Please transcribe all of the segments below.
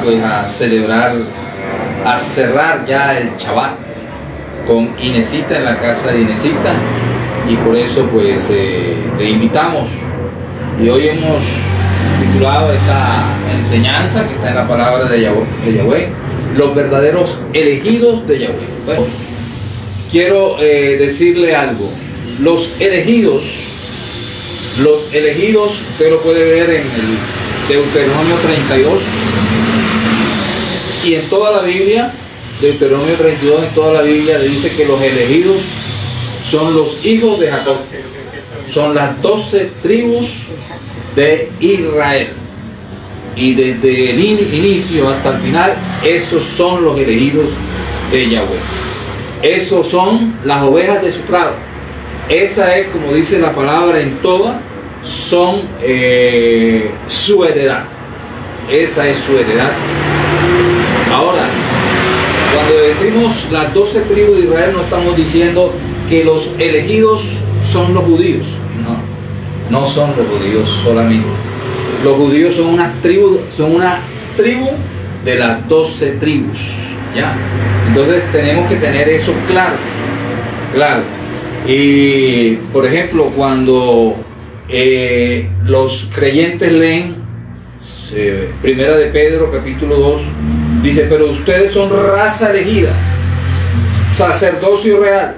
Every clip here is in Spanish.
pues a celebrar, a cerrar ya el Shabbat con Inesita en la casa de Inesita, y por eso pues le invitamos, y hoy hemos titulado esta enseñanza que está en la palabra de Yahweh, los verdaderos elegidos de Yahweh. Bueno, quiero decirle algo. Los elegidos, usted lo puede ver en el Deuteronomio 32 y en toda la Biblia. Deuteronomio 32 en toda la Biblia le dice que los elegidos son los hijos de Jacob, son las 12 tribus de Israel, y desde el inicio hasta el final esos son los elegidos de Yahweh. Esos son las ovejas de su prado. Esa es, como dice la palabra en toda, son su heredad. Esa es su heredad. Ahora, cuando decimos las 12 tribus de Israel, no estamos diciendo que los elegidos son los judíos. No son los judíos solamente. Los judíos son una tribu de las 12 tribus. ¿Ya? Entonces tenemos que tener eso claro. Y por ejemplo, cuando los creyentes leen Primera de Pedro capítulo 2, dice: pero ustedes son raza elegida, sacerdocio real,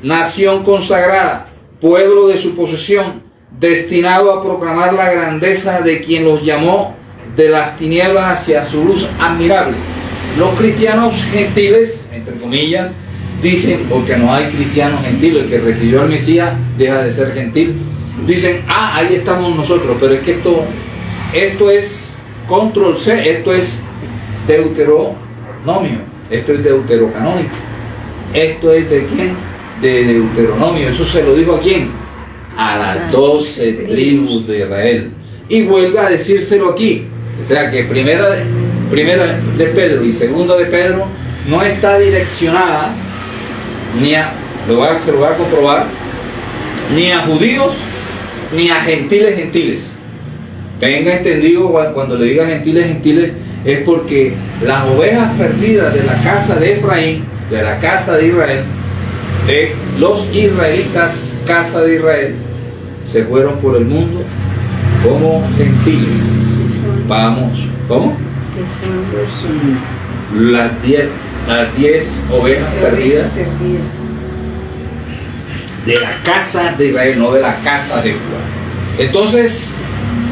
nación consagrada, pueblo de su posesión, destinado a proclamar la grandeza de quien los llamó de las tinieblas hacia su luz admirable. Los cristianos gentiles, entre comillas, dicen, porque no hay cristianos gentiles, el que recibió al Mesías deja de ser gentil, dicen: ahí estamos nosotros, pero es que esto es control C, esto es deuteronomio, esto es deuterocanónico, esto es ¿de quién? De Deuteronomio. Eso se lo dijo ¿a quién? A las 12 tribus de Israel, y vuelve a decírselo aquí. O sea que primera de Pedro y segunda de Pedro no está direccionada se lo voy a comprobar, ni a judíos ni a gentiles. Tenga entendido, cuando le diga gentiles, es porque las ovejas perdidas de la casa de Efraín, de la casa de Israel, de los israelitas, casa de Israel, se fueron por el mundo como gentiles. Vamos, ¿cómo? Las 10 ovejas perdidas de la casa de Israel, no de la casa de Judá. Entonces,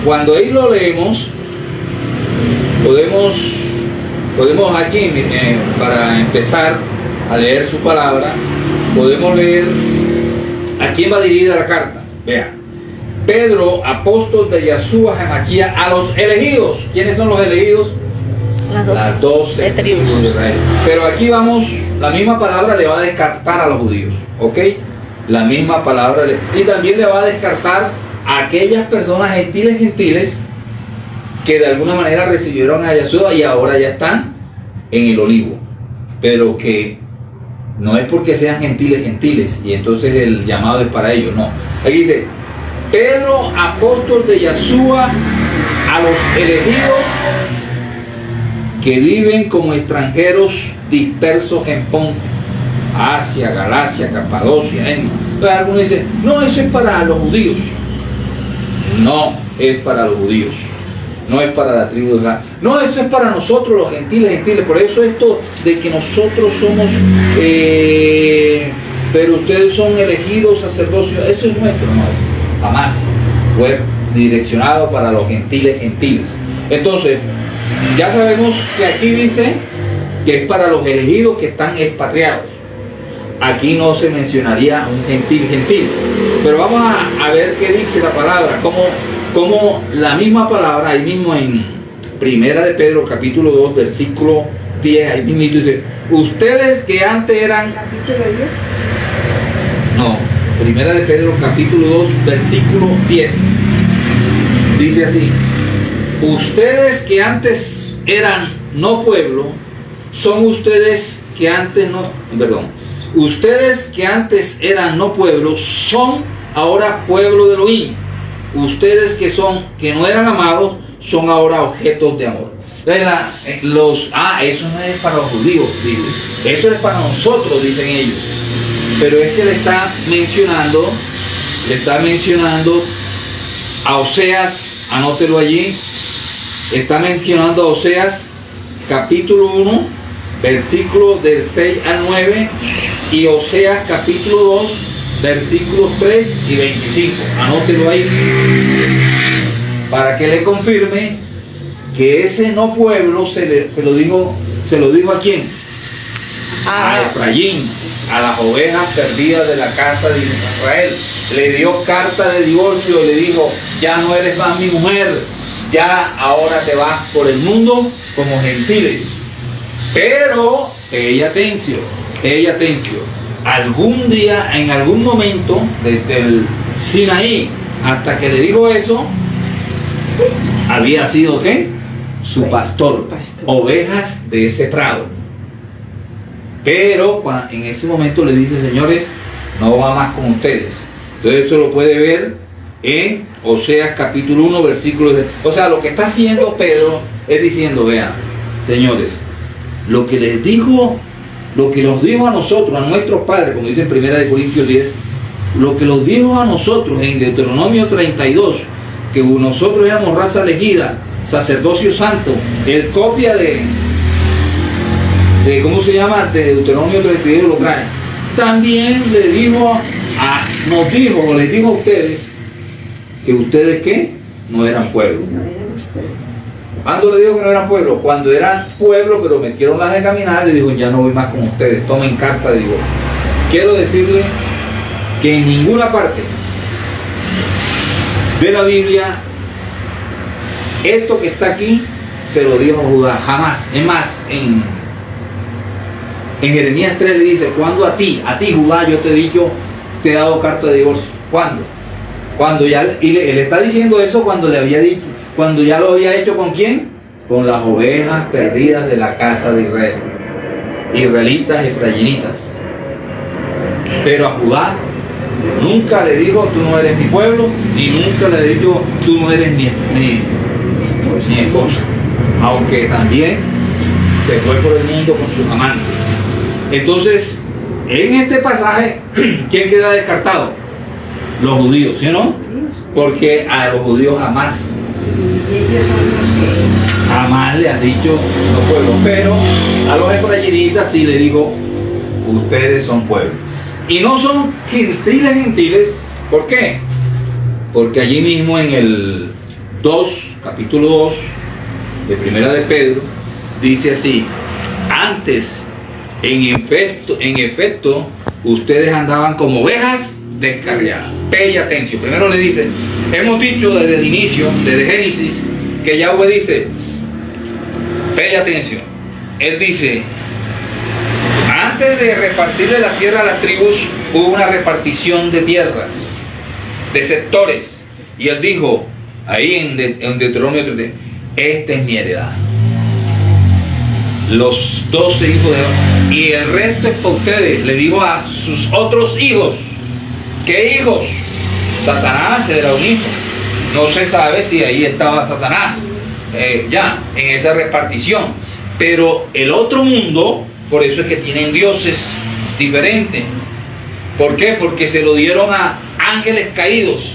cuando ahí lo leemos, podemos aquí, para empezar a leer su palabra, podemos leer a quién va dirigida la carta. Vean: Pedro, apóstol de Yahshua HaMashiach, a los elegidos. ¿Quiénes son los elegidos? Las 12 tribus de Israel. Pero aquí vamos, la misma palabra le va a descartar a los judíos, ¿ok? La misma palabra, y también le va a descartar a aquellas personas gentiles que de alguna manera recibieron a Yahshua y ahora ya están en el olivo, pero que no es porque sean gentiles y entonces el llamado es para ellos, no. Aquí dice: Pedro, apóstol de Yahshua, a los elegidos que viven como extranjeros dispersos en Ponto, Asia, Galacia, Capadocia, Entonces algunos dicen: no, eso es para los judíos. No es para los judíos, no es para la tribu de Israel. No, esto es para nosotros los gentiles. Por eso esto de que nosotros somos, pero ustedes son elegidos sacerdocio, eso es nuestro, no, jamás fue direccionado para los gentiles. Entonces, ya sabemos que aquí dice que es para los elegidos que están expatriados. Aquí no se mencionaría un gentil. Pero vamos a ver qué dice la palabra, como la misma palabra, ahí mismo en Primera de Pedro, capítulo 2, versículo 10, ahí mismo dice: ustedes que antes eran... ¿Capítulo 10? No, Primera de Pedro, capítulo 2, versículo 10. Dice así: ustedes que antes eran no pueblo, son ustedes que antes ustedes que antes eran no pueblo, son ahora pueblo de Elohim. Ustedes que no eran amados, son ahora objetos de amor. Eso no es para los judíos, dice. Eso es para nosotros, dicen ellos. Pero es que le está mencionando a Oseas, anótelo allí, está mencionando a Oseas capítulo 1, versículos del 6 al 9, y Oseas capítulo 2, versículos 3 y 25. Anótelo ahí para que le confirme que ese no pueblo se lo dijo a quién, a Efraín, a las ovejas perdidas de la casa de Israel. Le dio carta de divorcio y le dijo: ya no eres más mi mujer, ya ahora te vas por el mundo como gentiles. Pero ella atención, algún día, en algún momento, desde el Sinaí hasta que le dijo eso, había sido ¿qué? Su pastor, ovejas de ese prado. Pero en ese momento le dice: señores, no va más con ustedes. Entonces eso lo puede ver en Oseas capítulo 1, versículos de... O sea, lo que está haciendo Pedro es diciendo: vean, señores, lo que nos dijo a nosotros, a nuestros padres, como dice en 1 Corintios 10, lo que los dijo a nosotros en Deuteronomio 32, que nosotros éramos raza elegida, sacerdocio santo, el copia de ¿cómo se llama? De Deuteronomio 32 lo trae. También les dijo a ustedes que ustedes ¿qué? No eran pueblo. ¿Cuándo le dijo que no eran pueblo? Cuando eran pueblo, pero metieron las de caminar, le dijo: ya no voy más con ustedes, tomen carta de divorcio. Quiero decirle que en ninguna parte de la Biblia esto que está aquí se lo dijo a Judá, jamás. Es más, en Jeremías 3 le dice: cuando a ti Judá, yo te he dicho, te he dado carta de divorcio. ¿Cuándo? Cuando ya, y él está diciendo eso cuando le había dicho, cuando ya lo había hecho. ¿Con quién? Con las ovejas perdidas de la casa de Israel, israelitas, efraínitas. Pero a Judá nunca le dijo: tú no eres mi pueblo, ni nunca le dijo: tú no eres mi esposa. Aunque también se fue por el mundo con sus amantes. Entonces, en este pasaje, ¿quién queda descartado? Los judíos, ¿sí o no? Porque a los judíos jamás le han dicho no pueblo. Pero a los efraínitas sí le digo: ustedes son pueblo. Y no son gentiles. ¿Por qué? Porque allí mismo en el capítulo 2 de Primera de Pedro, dice así: antes, en efecto, ustedes andaban como ovejas descarriadas. Pay atención. Primero le dice: hemos dicho desde el inicio, desde Génesis, que Yahweh dice, pay atención. Él dice: antes de repartirle la tierra a las tribus, hubo una repartición de tierras, de sectores. Y él dijo, ahí en Deuteronomio 30, esta es mi heredad. Los 12 hijos de Eva, y el resto es para ustedes. Le digo a sus otros hijos. ¿Qué hijos? Satanás era un hijo. No se sabe si ahí estaba Satanás ya en esa repartición. Pero el otro mundo, por eso es que tienen dioses diferentes. ¿Por qué? Porque se lo dieron a ángeles caídos.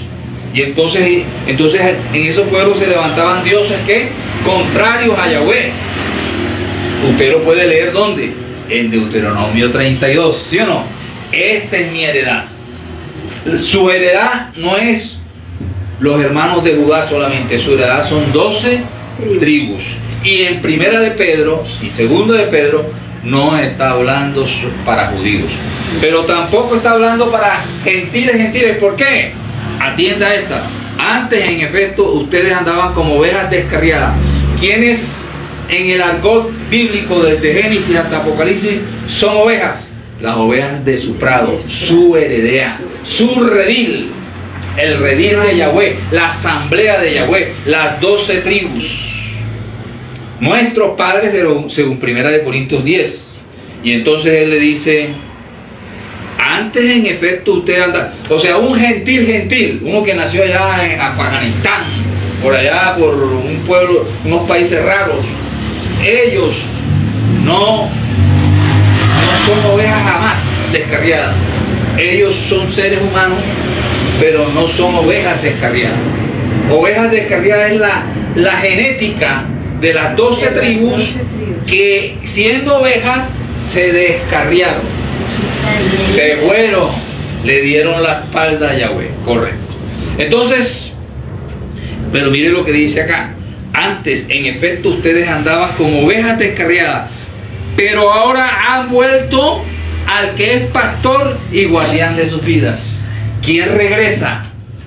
Y entonces en esos pueblos se levantaban dioses que contrarios a Yahweh. Usted lo puede leer ¿dónde? En Deuteronomio 32, ¿sí o no? Esta es mi heredad. Su heredad no es los hermanos de Judá solamente, su heredad son 12 tribus. Y en Primera de Pedro y Segunda de Pedro no está hablando para judíos, pero tampoco está hablando para gentiles. ¿Por qué? Atienda esta. Antes, en efecto, ustedes andaban como ovejas descarriadas. ¿Quiénes en el argot bíblico desde Génesis hasta Apocalipsis son ovejas? Las ovejas de su prado, su heredad, su redil, el redil de Yahweh, la asamblea de Yahweh, las 12 tribus. Nuestros padres, según 1 Corintios 10. Y entonces él le dice: antes en efecto usted anda, o sea, un gentil, uno que nació allá en Afganistán, por allá por un pueblo, unos países raros, ellos no son ovejas jamás descarriadas. Ellos son seres humanos, pero no son ovejas descarriadas. Ovejas descarriadas es la genética de las 12 tribus que, siendo ovejas, se descarriaron, se fueron, le dieron la espalda a Yahweh. Correcto. Entonces, pero mire lo que dice acá. Antes, en efecto, ustedes andaban como ovejas descarriadas, pero ahora han vuelto al que es pastor y guardián de sus vidas. ¿Quién regresa?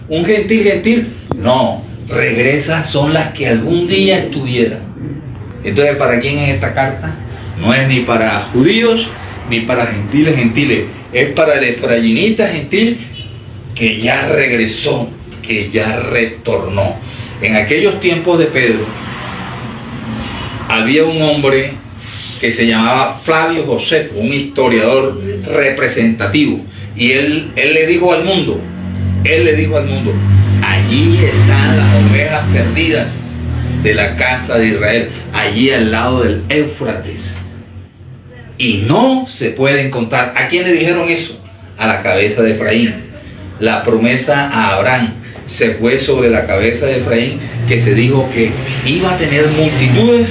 ¿Un gentil? No, regresa son las que algún día estuvieran. Entonces, ¿para quién es esta carta? No es ni para judíos ni para gentiles, es para el efrayinita gentil que ya regresó, que ya retornó. En aquellos tiempos de Pedro había un hombre que se llamaba Flavio Josefo, un historiador representativo, y él le dijo al mundo, allí están las ovejas perdidas de la casa de Israel, allí al lado del Éufrates, y no se pueden contar. ¿A quién le dijeron eso? A la cabeza de Efraín. La promesa a Abraham se fue sobre la cabeza de Efraín, que se dijo que iba a tener multitudes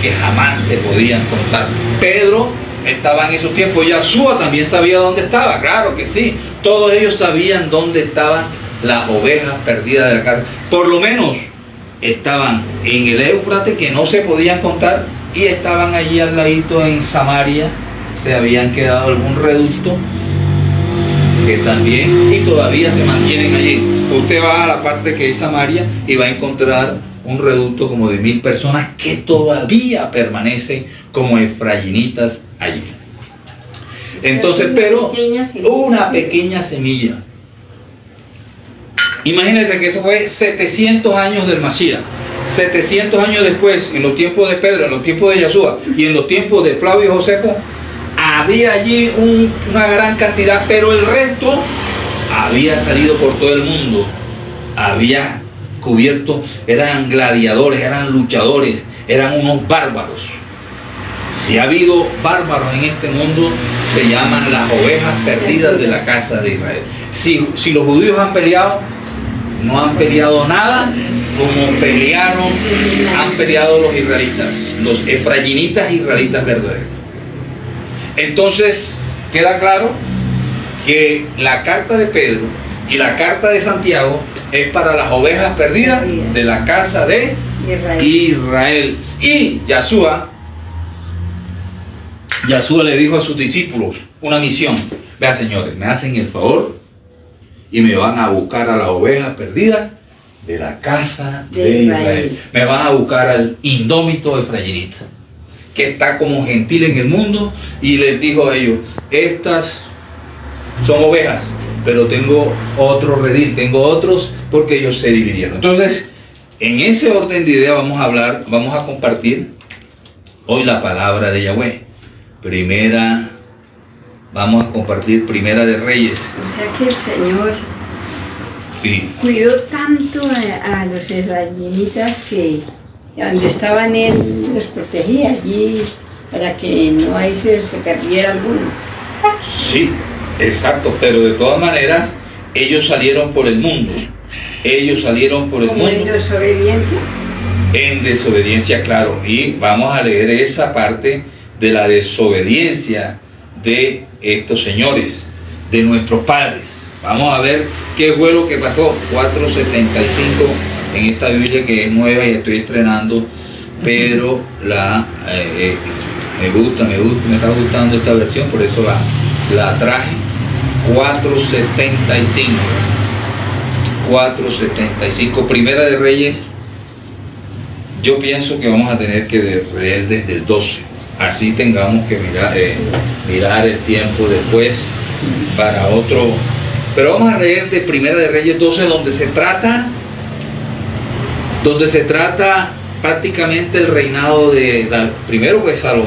que jamás se podían contar. Pedro estaba en esos tiempos, Yahshua también sabía dónde estaba, claro que sí, todos ellos sabían dónde estaban las ovejas perdidas de la casa. Por lo menos estaban en el Éufrates, que no se podían contar, y estaban allí al ladito en Samaria, se habían quedado algún reducto que también, y todavía se mantienen allí. Usted va a la parte que es Samaria y va a encontrar un reducto como de 1000 personas que todavía permanecen como efrayinitas allí. Entonces, pero una pequeña semilla. Imagínense que eso fue 700 años del Mashiach. 700 años después, en los tiempos de Pedro, en los tiempos de Yahshua y en los tiempos de Flavio Josefo, había allí una gran cantidad, pero el resto había salido por todo el mundo, había cubierto, eran gladiadores, eran luchadores, eran unos bárbaros. Si ha habido bárbaros en este mundo, se llaman las ovejas perdidas de la casa de Israel. Si los judíos han peleado, no han peleado nada como han peleado los israelitas, los efrayinitas israelitas verdaderos. Entonces, queda claro que la carta de Pedro y la carta de Santiago es para las ovejas perdidas de la casa de Israel. Y Yahshua le dijo a sus discípulos una misión. Vea, señores, me hacen el favor y me van a buscar a las ovejas perdidas de la casa de Israel. Me van a buscar al indómito efrayinita, que está como gentil en el mundo, y les dijo a ellos: estas son ovejas, pero tengo otro redil, tengo otros, porque ellos se dividieron. Entonces, en ese orden de idea vamos a compartir hoy la palabra de Yahweh. Vamos a compartir Primera de Reyes. O sea que el Señor cuidó tanto a los israelitas que donde estaban Él los protegía allí para que no ahí se perdiera alguno. Sí, exacto, pero de todas maneras ellos salieron por el mundo. ¿En desobediencia? En desobediencia, claro. Y vamos a leer esa parte de la desobediencia de estos señores, de nuestros padres. Vamos a ver qué fue lo que pasó. 475 en esta Biblia que es nueva y estoy estrenando, pero me está gustando esta versión, por eso la traje. 475, Primera de Reyes. Yo pienso que vamos a tener que leer desde el 12, así tengamos que mirar el tiempo después para otro, pero vamos a leer de Primera de Reyes 12, donde se trata prácticamente el reinado de primero pues Saúl.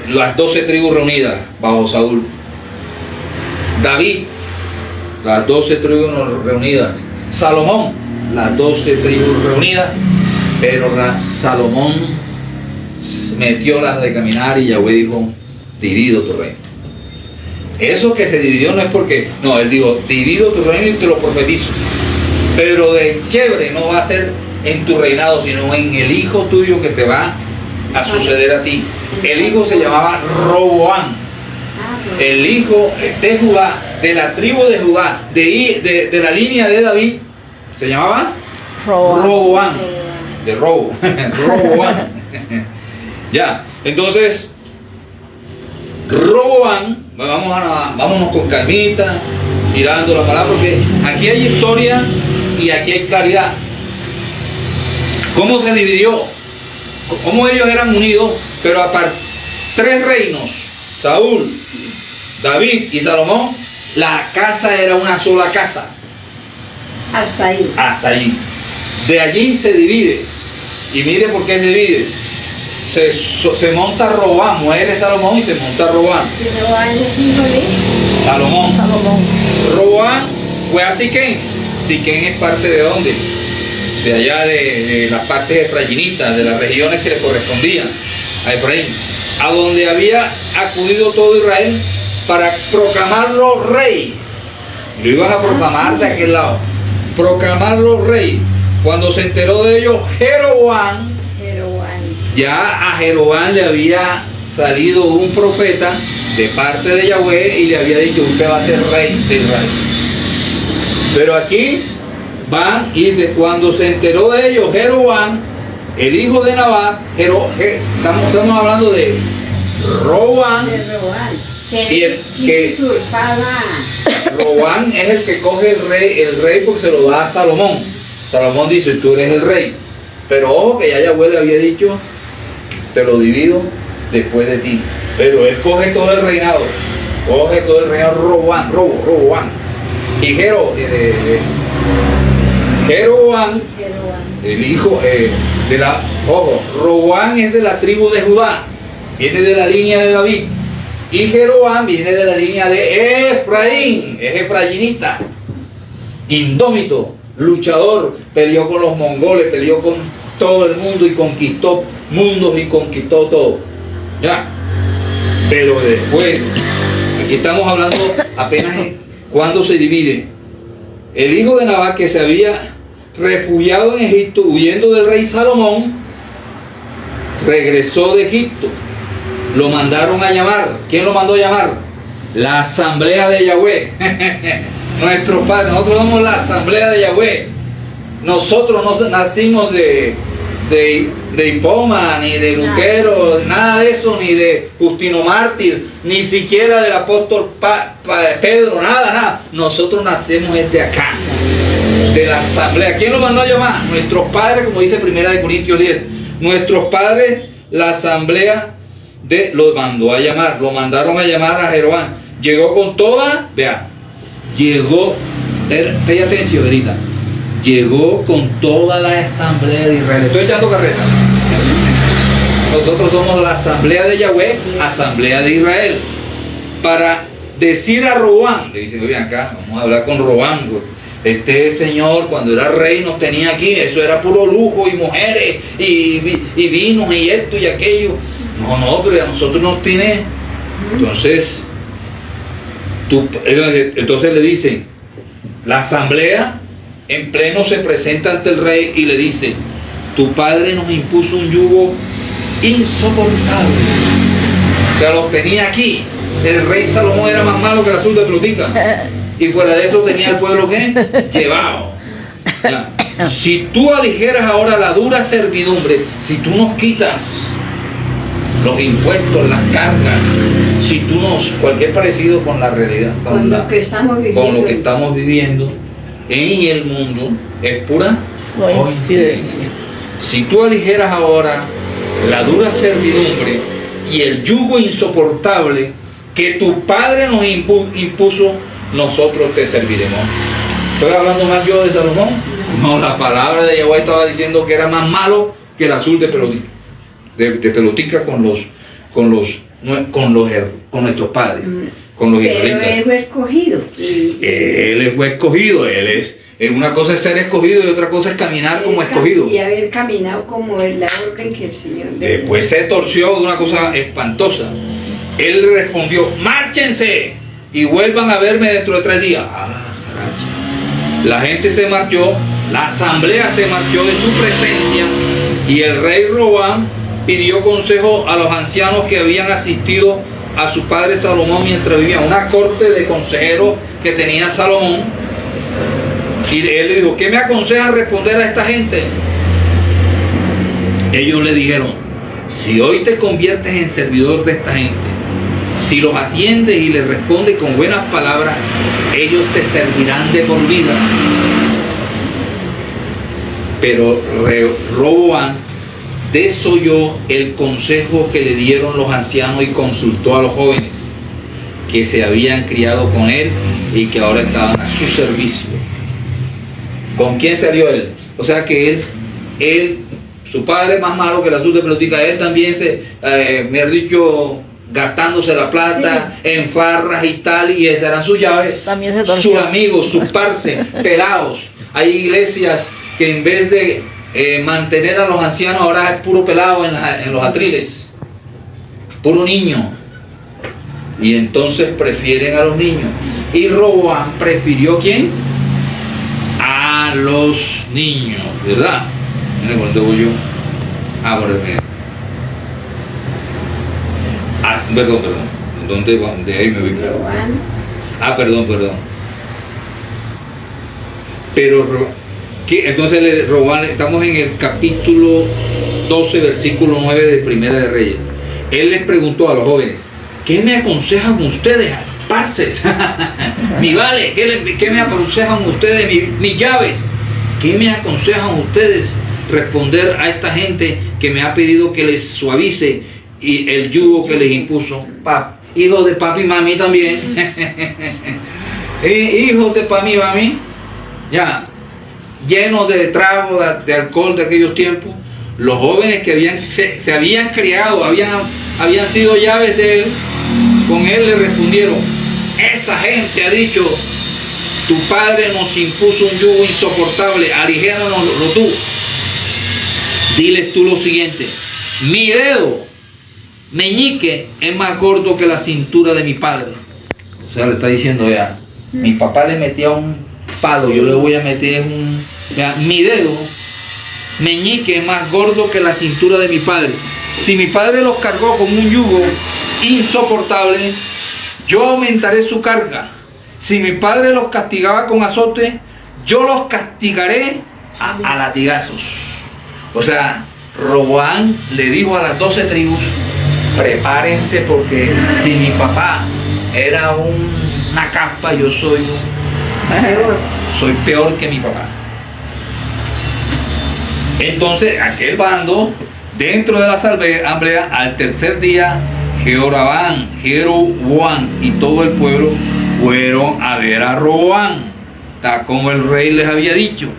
Las 12 tribus reunidas bajo Saúl. David, las 12 tribus reunidas. Salomón, las 12 tribus reunidas, pero Salomón metió las de caminar y Yahweh dijo, divido tu reino. Eso que se dividió no es porque, no, él dijo, divido tu reino y te lo profetizo, pero de chévere no va a ser en tu reinado, sino en el hijo tuyo que te va a suceder a ti. El hijo se llamaba Roboam, el hijo de Judá, de la tribu de Judá, de la línea de David, se llamaba Roboam, de robo, Roboam. Ya, entonces Roboam, vámonos con calmita, mirando la palabra, porque aquí hay historia y aquí hay claridad. ¿Cómo se dividió? ¿Cómo ellos eran unidos? Pero aparte, 3 reinos, Saúl, David y Salomón, la casa era una sola casa. Hasta ahí. Hasta allí. De allí se divide. Y mire por qué se divide. Se monta Roboam, muere Salomón y se monta Roboam. Roboam es hijo de Salomón. Salomón. Roboam fue a Siquén. Siquén es parte de dónde? De allá de las partes efraimitas, de las regiones que le correspondían a Efraín, a donde había acudido todo Israel para proclamarlo rey. Lo iban a proclamar de aquel lado, proclamarlo rey. Cuando se enteró de ello Jeroboam, ya a Jeroboam le había salido un profeta de parte de Yahweh y le había dicho, usted va a ser rey de Israel. Pero aquí van y dice, cuando se enteró de ello Jeroboam, el hijo de Nabat, estamos hablando de Roboam, y el que Roboam es el que coge el rey porque se lo da a Salomón. Salomón dice, tú eres el rey, pero ojo que ya Yahweh le había dicho, te lo divido después de ti, pero él coge todo el reinado, Roboam, y Jeroboam, el hijo de la, Roboam es de la tribu de Judá, viene de la línea de David, y Jeroboam viene de la línea de Efraín, es efraínita, indómito, luchador, peleó con los mongoles, peleó con todo el mundo y conquistó mundos y conquistó todo. Ya, pero después, aquí estamos hablando apenas cuando se divide. El hijo de Nabat, que se había refugiado en Egipto huyendo del rey Salomón, regresó de Egipto. Lo mandaron a llamar. ¿Quién lo mandó a llamar? La asamblea de Yahweh. Nuestros padres, nosotros somos la asamblea de Yahweh. Nosotros no nacimos de Hipoma, ni de Luquero, nada de eso, ni de Justino Mártir, ni siquiera del apóstol Pedro, nada. Nosotros nacemos desde acá, de la asamblea. ¿Quién lo mandó a llamar? Nuestros padres, como dice 1 Corintios 10. Nuestros padres, la asamblea los mandó a llamar, lo mandaron a llamar a Jeroboam. Llegó con toda, llegó atención ahorita, llegó con toda la asamblea de Israel. Estoy echando carreta. Nosotros somos la asamblea de Yahweh, asamblea de Israel, para decir a Roboam, le dicen, oye, acá, vamos a hablar con Roboam. Este señor cuando era rey nos tenía aquí, eso era puro lujo y mujeres y vinos y esto y aquello. No, pero a nosotros nos tiene. Entonces le dicen, la asamblea en pleno se presenta ante el rey y le dice, tu padre nos impuso un yugo insoportable. O sea, los tenía aquí. El rey Salomón era más malo que el azul de Plutica. Y fuera de eso tenía el pueblo ¿qué? Llevado. Ya. Si tú aligeras ahora la dura servidumbre, si tú nos quitas los impuestos, las cargas, si tú nos, cualquier parecido con la realidad, con lo que estamos viviendo en el mundo, es pura coincidencia. Si tú aligeras ahora la dura servidumbre y el yugo insoportable que tu padre nos impuso, nosotros te serviremos. ¿Estoy hablando más yo de Salomón? No, la palabra de Yahweh estaba diciendo que era más malo que el azul de Pelotica con los con nuestros padres, con los israelitas. Pero él fue escogido. Él fue escogido, una cosa es ser escogido y otra cosa es caminar como escogido. Y haber caminado como en la orden que el Señor le dio. Después se torció de una cosa espantosa. Él respondió: márchense y vuelvan a verme dentro de 3 días. La gente se marchó, la asamblea se marchó de su presencia, y el rey Roboam pidió consejo a los ancianos que habían asistido a su padre Salomón mientras vivía. Una corte de consejeros que tenía Salomón. Y él le dijo: ¿qué me aconseja responder a esta gente? Ellos le dijeron: si hoy te conviertes en servidor de esta gente, si los atiendes y les respondes con buenas palabras, ellos te servirán de por vida. Pero Roboam desoyó el consejo que le dieron los ancianos y consultó a los jóvenes que se habían criado con él y que ahora estaban a su servicio. ¿Con quién salió él? O sea que él, su padre más malo que la azul de pelotica, él también me ha dicho, gastándose la plata, sí, en farras y tal, y esas eran sus llaves, sus amigos, sus parce, pelados. Hay iglesias que en vez de mantener a los ancianos, ahora es puro pelado en los atriles, puro niño, y entonces prefieren a los niños. Y Roboam prefirió ¿quién? A los niños, ¿verdad? Mira cuando voy yo. Por el medio. Perdón. ¿Dónde ahí me voy? Perdón. Pero ¿qué? Entonces Roboam, estamos en el capítulo 12, versículo 9 de Primera de Reyes. Él les preguntó a los jóvenes: ¿qué me aconsejan ustedes, parces? Mi vale, ¿qué me aconsejan ustedes, mis llaves? ¿Qué me aconsejan ustedes responder a esta gente que me ha pedido que les suavice y el yugo que les impuso? Hijos de papi y mami también. Hijos de papi y mami, ya, llenos de trago, de alcohol de aquellos tiempos. Los jóvenes que se habían criado, habían sido llaves de él, con él le respondieron: esa gente ha dicho, tu padre nos impuso un yugo insoportable, aligéranoslo tú. Diles tú lo siguiente: mi dedo meñique es más gordo que la cintura de mi padre. O sea, le está diciendo: ya, mi papá le metía un palo, yo le voy a meter mi dedo meñique es más gordo que la cintura de mi padre. Si mi padre los cargó con un yugo insoportable, yo aumentaré su carga. Si mi padre los castigaba con azote, yo los castigaré a latigazos. O sea, Roboam le dijo a las 12 tribus: prepárense, porque si mi papá era una caspa, yo soy peor que mi papá. Entonces aquel bando, dentro de la asamblea, al tercer día, Jeroboam y todo el pueblo fueron a ver a Roboam, como el rey les había dicho.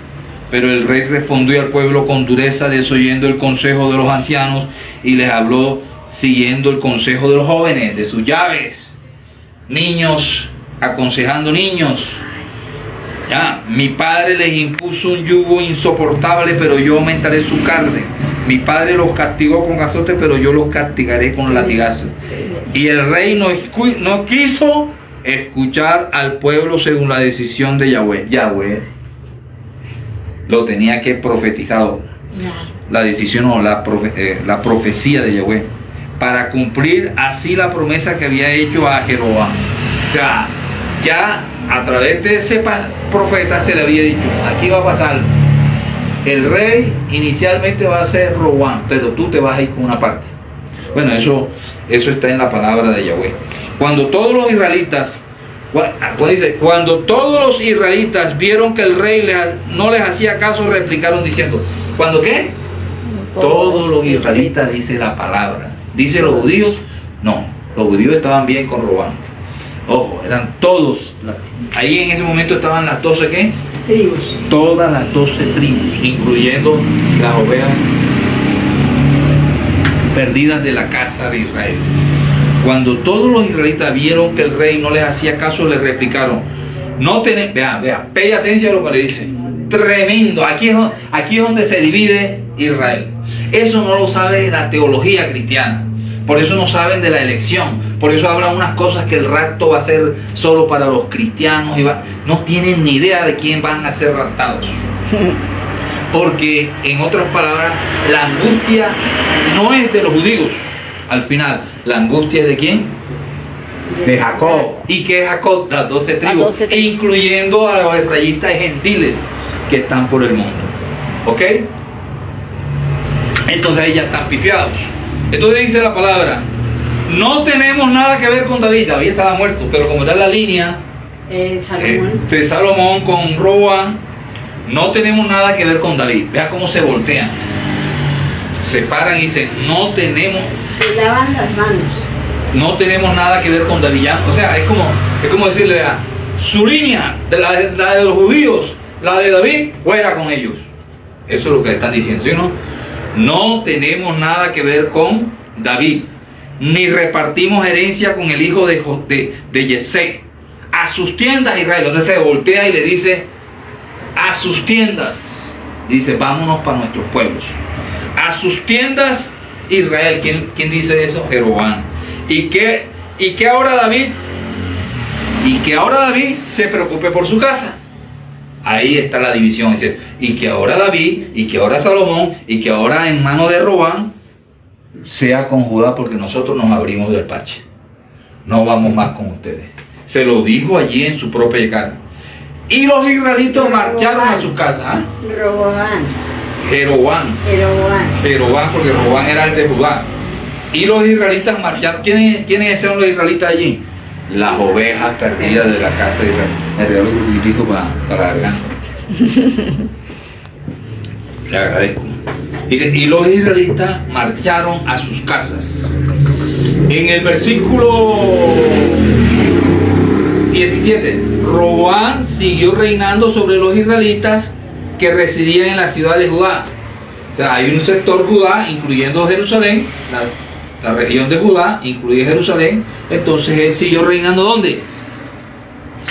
Pero el rey respondió al pueblo con dureza, desoyendo el consejo de los ancianos, y les habló siguiendo el consejo de los jóvenes, de sus llaves. Niños, aconsejando niños. Ya, mi padre les impuso un yugo insoportable, pero yo aumentaré su carne. Mi padre los castigó con azote, pero yo los castigaré con latigazos. Y el rey no quiso escuchar al pueblo según la decisión de Yahweh. Yahweh lo tenía que profetizar. La decisión o la profecía de Yahweh, para cumplir así la promesa que había hecho a Jeroboam. O sea, ya a través de ese profeta se le había dicho: aquí va a pasar, el rey inicialmente va a ser Roboam, pero tú te vas a ir con una parte. Bueno, eso está en la palabra de Yahweh. Cuando todos los israelitas vieron que el rey no les hacía caso, replicaron diciendo: ¿cuándo qué? Todos los israelitas, dice la palabra. ¿Dice los judíos? No, los judíos estaban bien con Roboam. Ojo, eran todos. Ahí en ese momento estaban las 12 ¿qué? Tribus. Todas las 12 tribus, incluyendo las ovejas. perdidas de la casa de Israel. Cuando todos los israelitas vieron que el rey no les hacía caso, le replicaron, no tenemos, vea, pay atención a lo que le dicen. Tremendo, aquí es donde se divide Israel. Eso no lo sabe la teología cristiana. Por eso no saben de la elección. Por eso hablan unas cosas que el rapto va a ser solo para los cristianos. No tienen ni idea de quién van a ser raptados. Porque, en otras palabras, la angustia no es de los judíos. Al final, la angustia es de quién? De Jacob. ¿Y qué es Jacob? Las 12 tribus, incluyendo a los efraítas y gentiles que están por el mundo. ¿Ok? Entonces ahí ya están pifiados. Entonces dice la palabra, no tenemos nada que ver con David. David estaba muerto, pero como está en la línea de Salomón con Roboam, no tenemos nada que ver con David. Vea cómo se voltean. Se paran y dicen, no tenemos... Se lavan las manos. No tenemos nada que ver con David. O sea, es como decirle, vea, su línea, la de los judíos, la de David, fuera con ellos. Eso es lo que le están diciendo, ¿sí o no? No tenemos nada que ver con David, ni repartimos herencia con el hijo de Yesé. A sus tiendas, Israel. Entonces se voltea y le dice, a sus tiendas. Dice, vámonos para nuestros pueblos. A sus tiendas, Israel. ¿Quién dice eso? Jeroboam. ¿Y qué ahora David? Y que ahora David se preocupe por su casa. Ahí está la división. Dice, y que ahora David, y que ahora Salomón, y que ahora en manos de Roboam sea con Judá, porque nosotros nos abrimos del parche. No vamos más con ustedes. Se lo dijo allí en su propia cara. Y los israelitas marcharon a sus casas. Jeroboam, porque Roboam era el de Judá. Y los israelitas marcharon. ¿Quiénes son los israelitas allí? Las ovejas perdidas de la casa de Israel. Me regalo un poquitico para la garganta. Le agradezco. Dice, y los israelitas marcharon a sus casas. En el versículo 17, Roboam siguió reinando sobre los israelitas que residían en la ciudad de Judá. O sea, hay un sector Judá, incluyendo Jerusalén, la región de Judá, incluye Jerusalén. Entonces él siguió reinando, ¿dónde?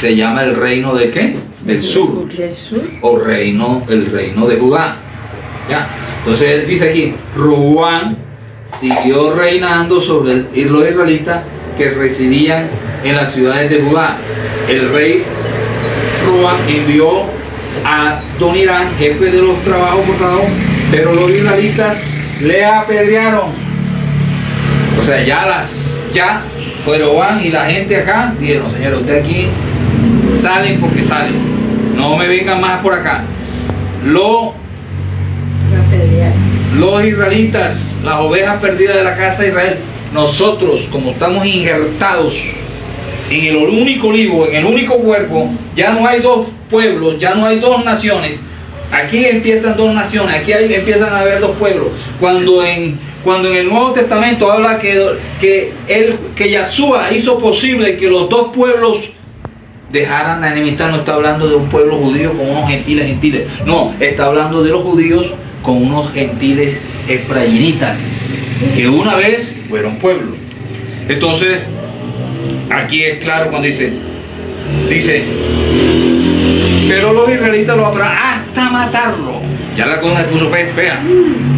Se llama el reino de ¿qué? Del sur. O el reino de Judá. ¿Ya? Entonces él dice aquí, Roboam siguió reinando sobre los israelitas que residían en las ciudades de Judá. El rey Roboam envió a Adonirán, jefe de los trabajos forzados, pero los israelitas le apedrearon. O sea, ya Jeroboam y la gente acá dijeron, señor, usted aquí salen porque salen, no me vengan más por acá. Los israelitas, las ovejas perdidas de la casa de Israel, nosotros, como estamos injertados en el único libro, en el único cuerpo, ya no hay dos pueblos, ya no hay dos naciones. Aquí empiezan dos naciones, aquí empiezan a haber dos pueblos. Cuando en el Nuevo Testamento habla que Yahshua hizo posible que los dos pueblos dejaran la enemistad, no está hablando de un pueblo judío con unos gentiles. No, está hablando de los judíos con unos gentiles efraínitas, que una vez fueron pueblo. Entonces, aquí es claro cuando dice, pero los israelitas lo abrazaron hasta matarlo. Ya la cosa se puso fea.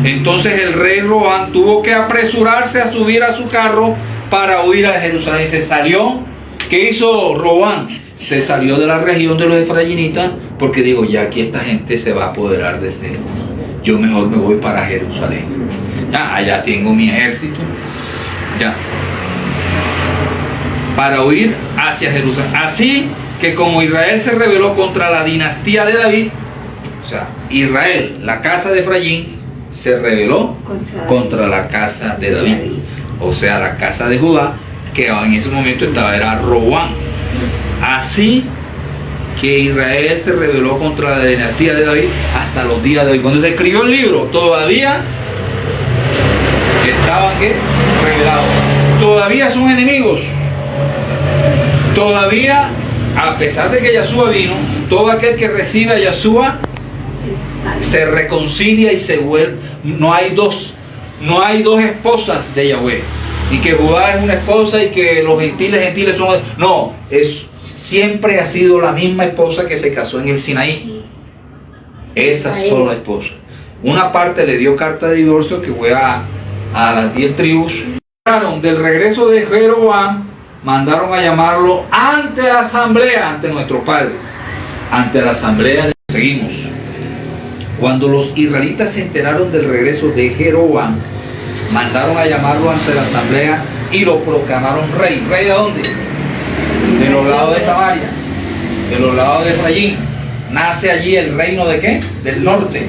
Entonces el rey Roboam tuvo que apresurarse a subir a su carro para huir a Jerusalén. Se salió. ¿Qué hizo Roboam? Se salió de la región de los efraínitas porque dijo, ya aquí esta gente se va a apoderar de ese. Yo mejor me voy para Jerusalén. Ya, allá tengo mi ejército. Ya. Para huir hacia Jerusalén. Así que como Israel se rebeló contra la dinastía de David, o sea, Israel, la casa de Efraín, se rebeló contra la casa de David. O sea, la casa de Judá, que en ese momento era Roboam. Así que Israel se rebeló contra la dinastía de David hasta los días de hoy. Cuando se escribió el libro, todavía estaban rebelados. Todavía son enemigos. Todavía, a pesar de que Yahshua vino, todo aquel que recibe a Yahshua se reconcilia y se vuelve. No hay dos no hay dos esposas de Yahweh, y que Judá es una esposa y que los gentiles son... No, siempre ha sido la misma esposa que se casó en el Sinaí. Esa sola esposa. Una parte le dio carta de divorcio, que fue a las 10 tribus. Del regreso de Jeroboam, mandaron a llamarlo ante la asamblea, ante nuestros padres, ante la asamblea. Seguimos. Cuando los israelitas se enteraron del regreso de Jeroboam, mandaron a llamarlo ante la asamblea y lo proclamaron rey. ¿Rey de dónde? De los lados de Samaria, de los lados de Efraín. Nace allí el reino de ¿qué? Del norte,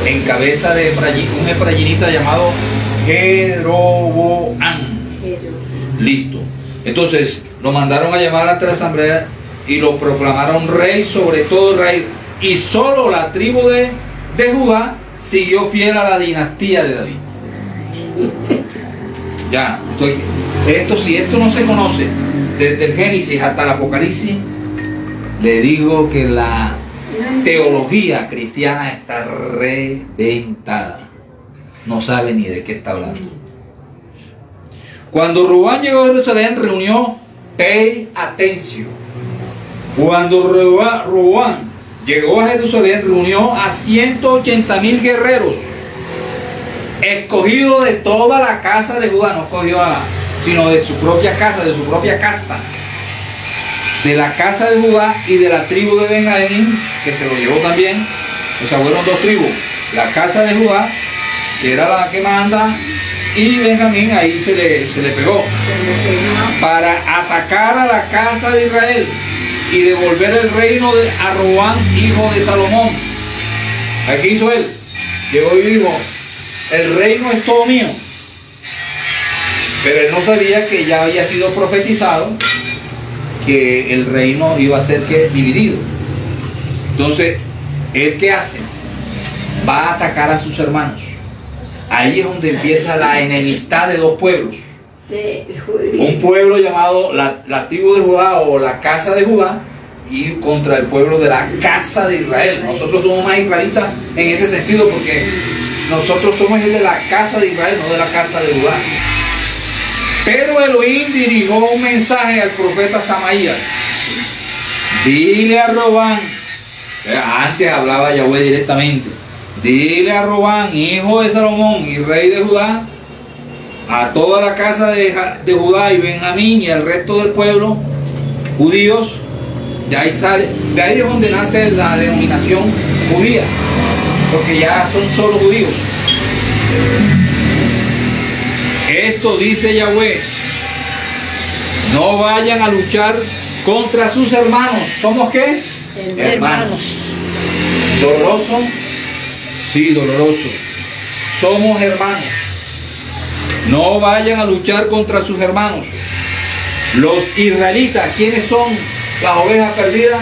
en cabeza de Efraín, un efraínita llamado Jeroboam. Listo. Entonces lo mandaron a llamar ante la asamblea y lo proclamaron rey sobre todo Israel. Y solo la tribu de Judá siguió fiel a la dinastía de David. Ya, si esto no se conoce desde el Génesis hasta el Apocalipsis, le digo que la teología cristiana está reventada. No sabe ni de qué está hablando. Cuando Robán llegó a Jerusalén, reunió, pay attention. Cuando Robán llegó a Jerusalén, reunió a 180,000 guerreros, escogidos de toda la casa de Judá, no escogió sino de su propia casa, de su propia casta, de la casa de Judá y de la tribu de Benjamín, que se lo llevó también. O sea, fueron dos tribus, la casa de Judá, que era la que manda, y Benjamín ahí se le pegó, para atacar a la casa de Israel y devolver el reino a Robán, hijo de Salomón. ¿Qué hizo él? Llegó y dijo: el reino es todo mío. Pero él no sabía que ya había sido profetizado que el reino iba a ser dividido. Entonces, ¿él qué hace? Va a atacar a sus hermanos. Ahí es donde empieza la enemistad de dos pueblos. Un pueblo llamado la tribu de Judá o la casa de Judá, y contra el pueblo de la casa de Israel. Nosotros somos más israelitas en ese sentido, porque nosotros somos el de la casa de Israel, no de la casa de Judá. Pero Elohim dirigió un mensaje al profeta Samaías: dile a Robán, antes hablaba Yahweh directamente, dile a Robán, hijo de Salomón y rey de Judá, a toda la casa de Judá y Benjamín y al resto del pueblo, judíos. De ahí es donde nace la denominación judía, porque ya son solo judíos. Esto dice Yahweh: no vayan a luchar contra sus hermanos. ¿Somos qué? Hermanos. ¿Doloroso? Sí, doloroso. Somos hermanos. No vayan a luchar contra sus hermanos. Los israelitas, ¿quiénes son las ovejas perdidas?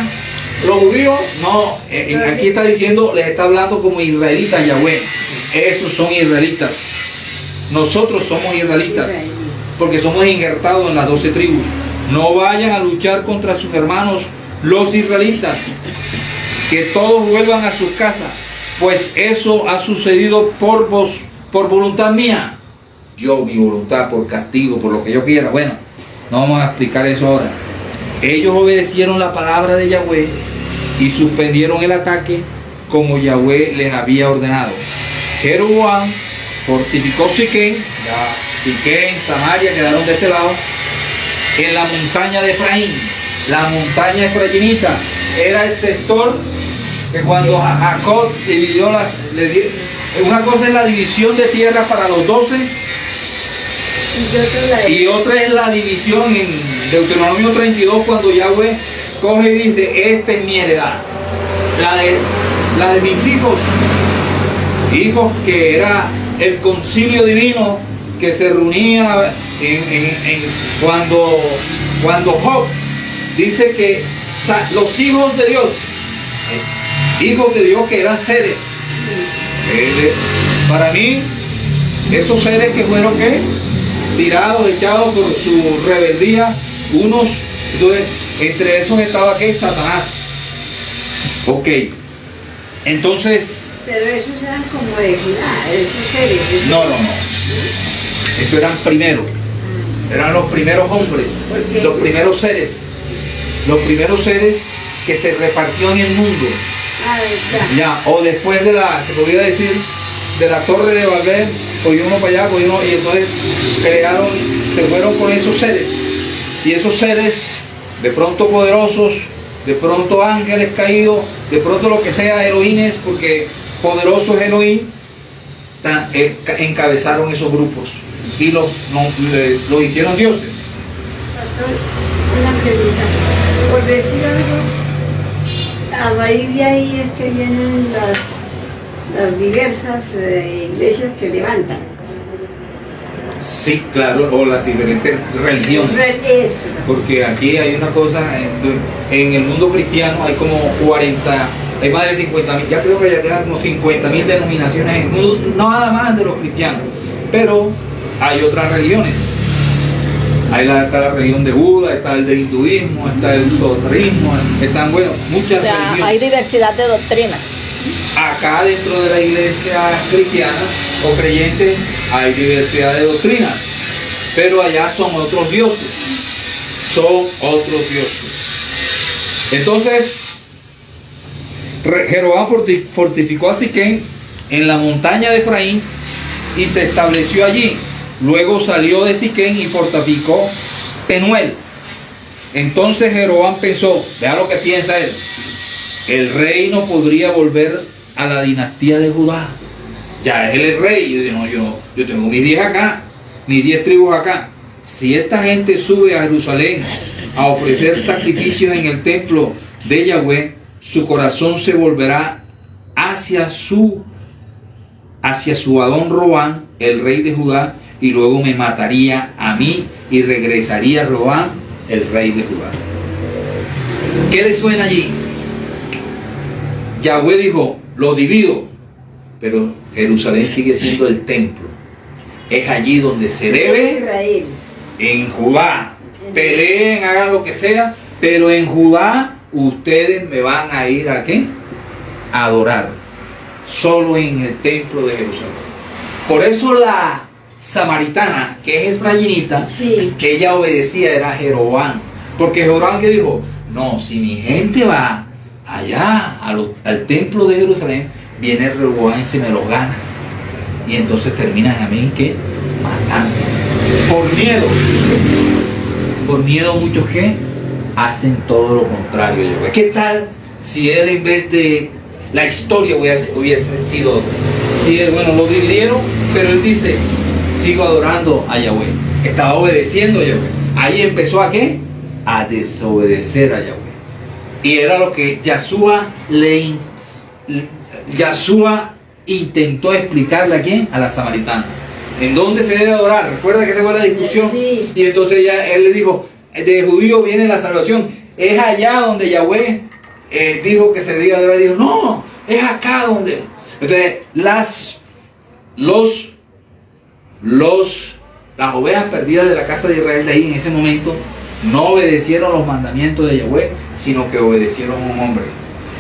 ¿Los judíos? No, aquí está diciendo, les está hablando como israelitas Yahweh. Esos son israelitas. Nosotros somos israelitas, porque somos injertados en las 12 tribus. No vayan a luchar contra sus hermanos, los israelitas, que todos vuelvan a sus casas, pues eso ha sucedido por voluntad mía. Yo, mi voluntad, por castigo, por lo que yo quiera. Bueno, no vamos a explicar eso ahora. Ellos obedecieron la palabra de Yahweh y suspendieron el ataque como Yahweh les había ordenado. Jeroboam fortificó Siquén, Siquén, Samaria quedaron de este lado, en la montaña de Efraín. La montaña efraínita era el sector que cuando Jacob dividió una cosa es la división de tierra para los 12, y otra es la división en Deuteronomio 32, cuando Yahweh coge y dice: esta es mi heredad, la de mis hijos que era el concilio divino que se reunía cuando Job dice que los hijos de Dios que eran seres, para mí esos seres que fueron tirados, echados por su rebeldía, entonces entre esos estaba Satanás. Ok, entonces Pero esos eran como de Judá, esos seres. No. Esos eran primeros. Eran los primeros hombres, los primeros seres. Los primeros seres que se repartió en el mundo. Ya, o después de se podría decir, de la torre de Babel, cogió uno para allá, cogió uno, y entonces se fueron con esos seres. Y esos seres, de pronto poderosos, de pronto ángeles caídos, de pronto lo que sea, Elohim, porque poderoso es Elohim, encabezaron esos grupos y los hicieron dioses. Pastor, una pregunta. Por decir algo, a raíz de ahí es que vienen las diversas iglesias que levantan. Sí, claro, o las diferentes religiones. Porque aquí hay una cosa, en el mundo cristiano hay como 40, hay más de 50.000, ya creo que ya tengan como 50.000 denominaciones en el mundo, no nada más de los cristianos, pero hay otras religiones. Está la religión de Buda, está el de hinduismo, está el zoroastrismo, están, bueno, muchas religiones. Hay diversidad de doctrinas. Acá dentro de la iglesia cristiana o creyente hay diversidad de doctrinas, pero allá son otros dioses. Entonces, Jeroboam fortificó a Siquem en la montaña de Efraín y se estableció allí. Luego salió de Siquem y fortificó Penuel. Entonces Jeroboam pensó, vea lo que piensa él, el rey no podría volver a la dinastía de Judá. Ya él es rey. Yo tengo mis 10 acá, mis 10 tribus acá. Si esta gente sube a Jerusalén a ofrecer sacrificios en el templo de Yahweh, su corazón se volverá hacia su Adón Roboam, el rey de Judá, y luego me mataría a mí y regresaría a Roboam, el rey de Judá. ¿Qué le suena allí? Yahweh dijo, lo divido, pero Jerusalén sigue siendo el templo. Es allí donde se debe, en Judá. Peleen, hagan lo que sea, pero en Judá ustedes me van a ir ¿a qué? A adorar. Solo en el templo de Jerusalén. Por eso la samaritana, que es efraínita, sí, que ella obedecía, era Jeroboam. Porque Jeroboam que dijo, no, si mi gente va allá al templo de Jerusalén, viene Rehoboam y se me los gana, y entonces terminan a mí que matando por miedo muchos que hacen todo lo contrario. ¿Qué tal si él, en vez de la historia hubiese sido bueno, lo dividieron, pero él dice, sigo adorando a Yahweh, estaba obedeciendo a Yahweh? Ahí empezó ¿a qué? A desobedecer a Yahweh. Y era lo que Yahshua intentó explicarle ¿a quién? A la samaritana. ¿En dónde se debe adorar? Recuerda que se fue la discusión. Sí. Y entonces él le dijo, de judío viene la salvación. Es allá donde Yahweh dijo que se debía adorar. Y dijo, no, es acá donde. Entonces, las ovejas perdidas de la casa de Israel de ahí en ese momento no obedecieron los mandamientos de Yahweh, sino que obedecieron a un hombre.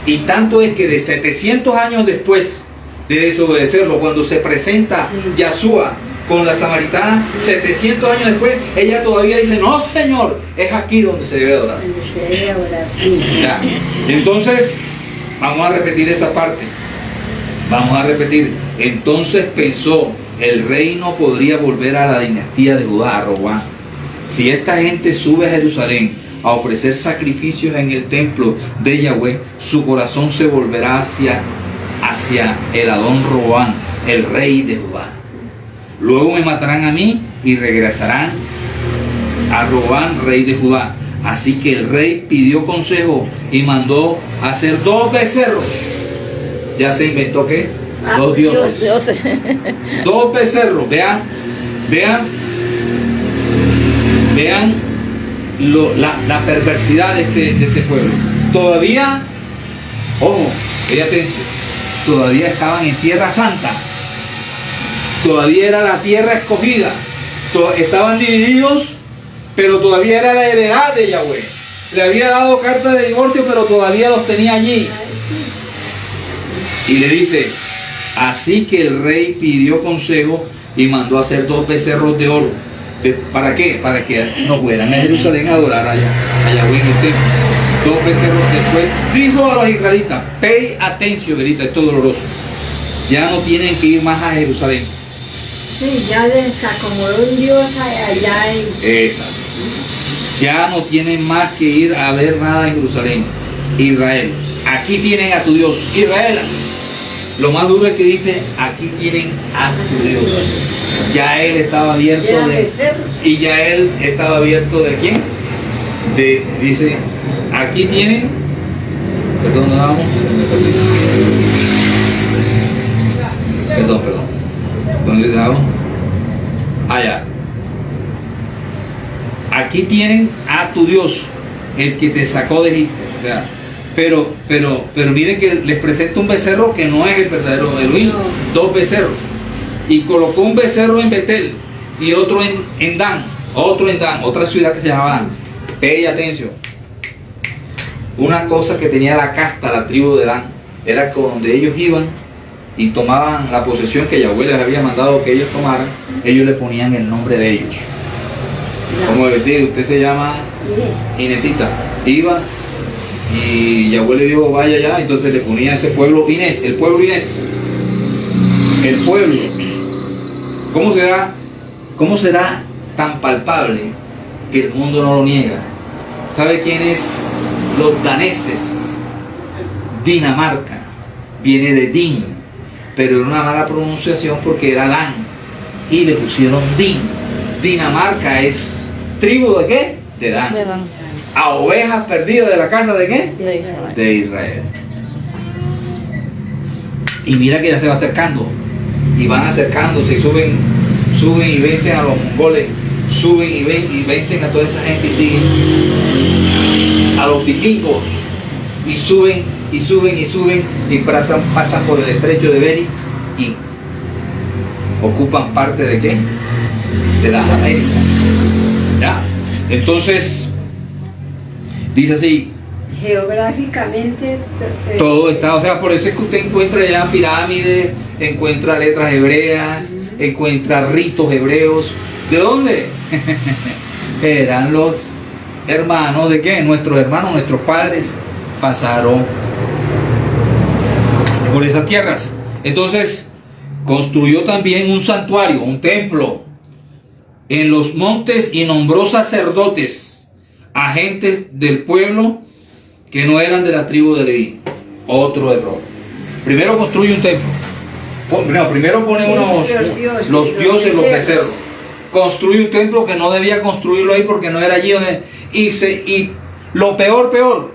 Y tanto es que de 700 años después de desobedecerlo, cuando se presenta Yahshua con la samaritana, 700 años después, ella todavía dice, no señor, es aquí donde se debe adorar. Donde se debe adorar, sí. Ya. Entonces, vamos a repetir esa parte. Vamos a repetir. Entonces pensó, el rey no podría volver a la dinastía de Judá, a Roboam. Si esta gente sube a Jerusalén a ofrecer sacrificios en el templo de Yahweh, su corazón se volverá hacia el Adón Roboam, el rey de Judá. Luego me matarán a mí y regresarán a Roboam, rey de Judá. Así que el rey pidió consejo y mandó hacer 2 becerros. Ya se inventó ¿qué? 2 dioses. 2 becerros. Vean la perversidad de este pueblo. Todavía, ojo, atención, todavía estaban en tierra santa. Todavía era la tierra escogida. Estaban divididos, pero todavía era la heredad de Yahweh. Le había dado carta de divorcio, pero todavía los tenía allí. Y le dice, Así que el rey pidió consejo y mandó hacer 2 becerros de oro. ¿Para qué? Para que no fueran a Jerusalén a adorar a Yahweh en el templo. 2 becerros después. Dijo a los israelitas, pay attention, verita, esto es doloroso. Ya no tienen que ir más a Jerusalén. Sí, ya les acomodó un Dios allá en... Exacto. Ya no tienen más que ir a ver nada en Jerusalén. Israel, aquí tienen a tu Dios. Israel, lo más duro es que dice, aquí tienen a tu Dios. Ya él estaba abierto de... Y ya él estaba abierto de ¿quién? Dice, aquí tienen... Perdón, ¿dónde vamos? Perdón. ¿Dónde estábamos? Allá. Aquí tienen a tu Dios, el que te sacó de Egipto. O sea, pero miren que les presenta un becerro que no es el verdadero Elohim. 2 becerros. Y colocó un becerro en Betel y otro en Dan. Otra ciudad que se llamaba Dan. Pay atención. Una cosa que tenía la casta, la tribu de Dan, era que donde ellos iban y tomaban la posesión que Yahweh les había mandado que ellos tomaran, ellos le ponían el nombre de ellos. Como decir, usted se llama Inesita. Iba y Yahweh le dijo, vaya allá, entonces le ponía a ese pueblo Inés, el pueblo Inés. El pueblo. ¿Cómo será tan palpable que el mundo no lo niega? ¿Sabe quién es? Los daneses. Dinamarca. Viene de Din, pero era una mala pronunciación porque era Dan. Y le pusieron Din. Dinamarca es tribu de ¿qué? De Dan. A ovejas perdidas de la casa de ¿qué? De Israel. Y mira que ya se va acercando. Y van acercándose y suben y vencen a los mongoles. Suben y vencen a toda esa gente y siguen a los vikingos. Y suben y pasan por el estrecho de Bering y ocupan parte de ¿qué? De las Américas. ¿Ya? Entonces, dice así. Geográficamente Todo está, o sea, por eso es que usted encuentra ya pirámides, encuentra letras hebreas, encuentra ritos hebreos. ¿De dónde? Eran los hermanos de qué? Nuestros hermanos, nuestros padres pasaron por esas tierras. Entonces, construyó también un santuario, un templo en los montes y nombró sacerdotes, agentes del pueblo que no eran de la tribu de Leví. Otro error. Primero construye un templo. Primero pone los dioses, los becerros. Construye un templo que no debía construirlo ahí porque no era allí donde... Y lo peor,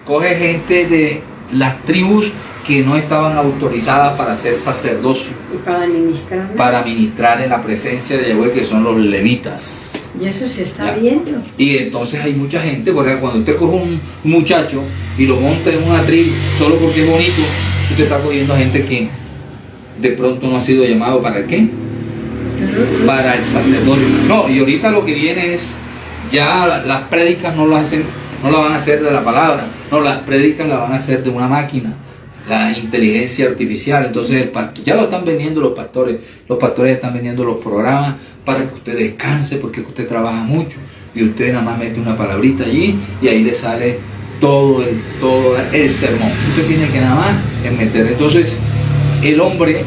coge gente de las tribus que no estaban autorizadas para ser sacerdocio. Y para ministrar en la presencia de Yahweh, que son los levitas. Y eso se está viendo. Y entonces hay mucha gente, porque cuando usted coge un muchacho y lo monta en una tribu solo porque es bonito, usted está cogiendo a gente que de pronto no ha sido llamado para qué, para el sacerdocio. No, y ahorita lo que viene es, ya las prédicas no las van a hacer de la palabra, no, las prédicas las van a hacer de una máquina, la inteligencia artificial. Entonces ya lo están vendiendo los pastores están vendiendo los programas para que usted descanse, porque usted trabaja mucho y usted nada más mete una palabrita allí y ahí le sale todo el sermón. Usted tiene que nada más meter. Entonces el hombre